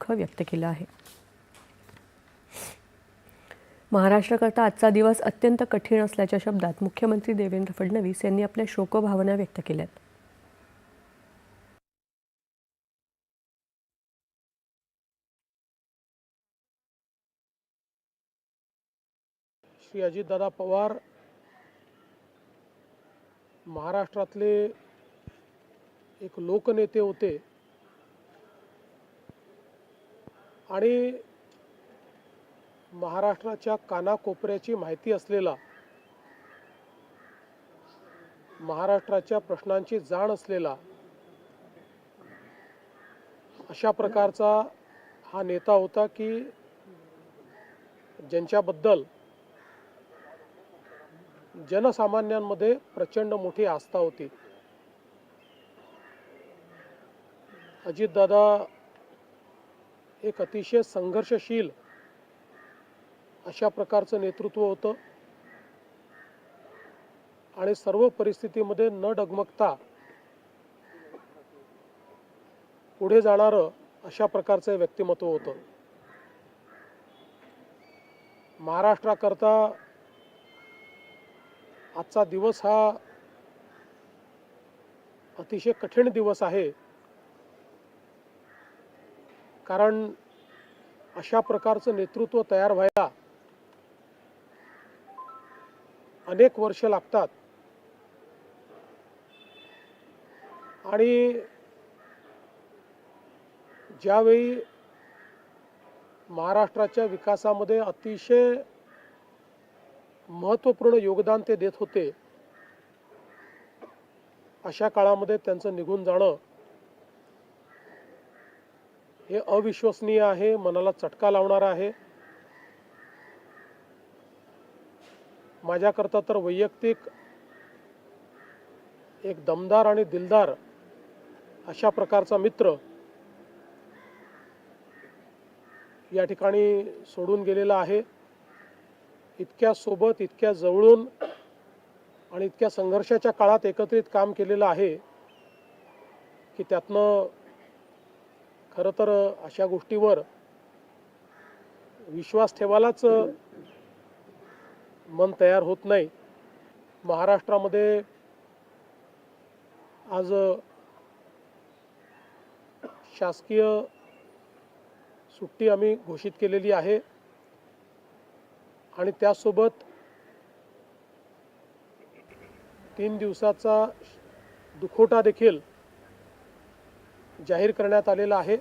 दुःख व्यक्त केलं आहे। महाराष्ट्राकरता आजचा दिवस अत्यंत कठीण असल्याच्या शब्दात मुख्यमंत्री देवेंद्र फडणवीस यांनी आपल्या शोकभावना व्यक्त केल्यात। श्री अजितदादा पवार महाराष्ट्रातले एक लोकनेते होते आणि महाराष्ट्राच्या कानाकोपऱ्याची माहिती असलेला, महाराष्ट्राच्या प्रश्नांची जाण असलेला अशा प्रकारचा हा नेता होता की ज्यांच्याबद्दल जनसामान्यांमध्ये प्रचंड मोठी आस्था होती। अजितदादा एक अतिशय संघर्षशील अशा प्रकारचं नेतृत्व होतं आणि सर्व परिस्थितीमध्ये न डगमगता पुढे जाणारं अशा प्रकारचं व्यक्तिमत्व होतं। महाराष्ट्राकरता आजचा दिवस हा अतिशय कठीण दिवस आहे, कारण अशा प्रकारचं नेतृत्व तयार व्हायला अनेक वर्ष लागतात आणि ज्यावेळी महाराष्ट्राच्या विकासामध्ये अतिशय महत्त्वपूर्ण योगदान ते देत होते, अशा काळामध्ये त्यांचं निघून जाणं हे अविश्वसनीय आहे, मनाला चटका लावणार आहे। माझ्याकरता तर वैयक्तिक एक दमदार आणि दिलदार अशा प्रकारचा मित्र या ठिकाणी सोडून गेलेला आहे। इतक्या सोबत, इतक्या जवळून आणि इतक्या संघर्षाच्या काळात एकत्रित काम केलेलं आहे की त्यातनं खरं तर अशा गोष्टीवर विश्वास ठेवायलाच मन तयार होत नाही। महाराष्ट्रामध्ये आज शासकीय सुट्टी आम्ही घोषित केलेली आहे आणि त्यासोबत 3 दिवसाचा दुखवटा देखील जाहीर करण्यात आलेला आहे।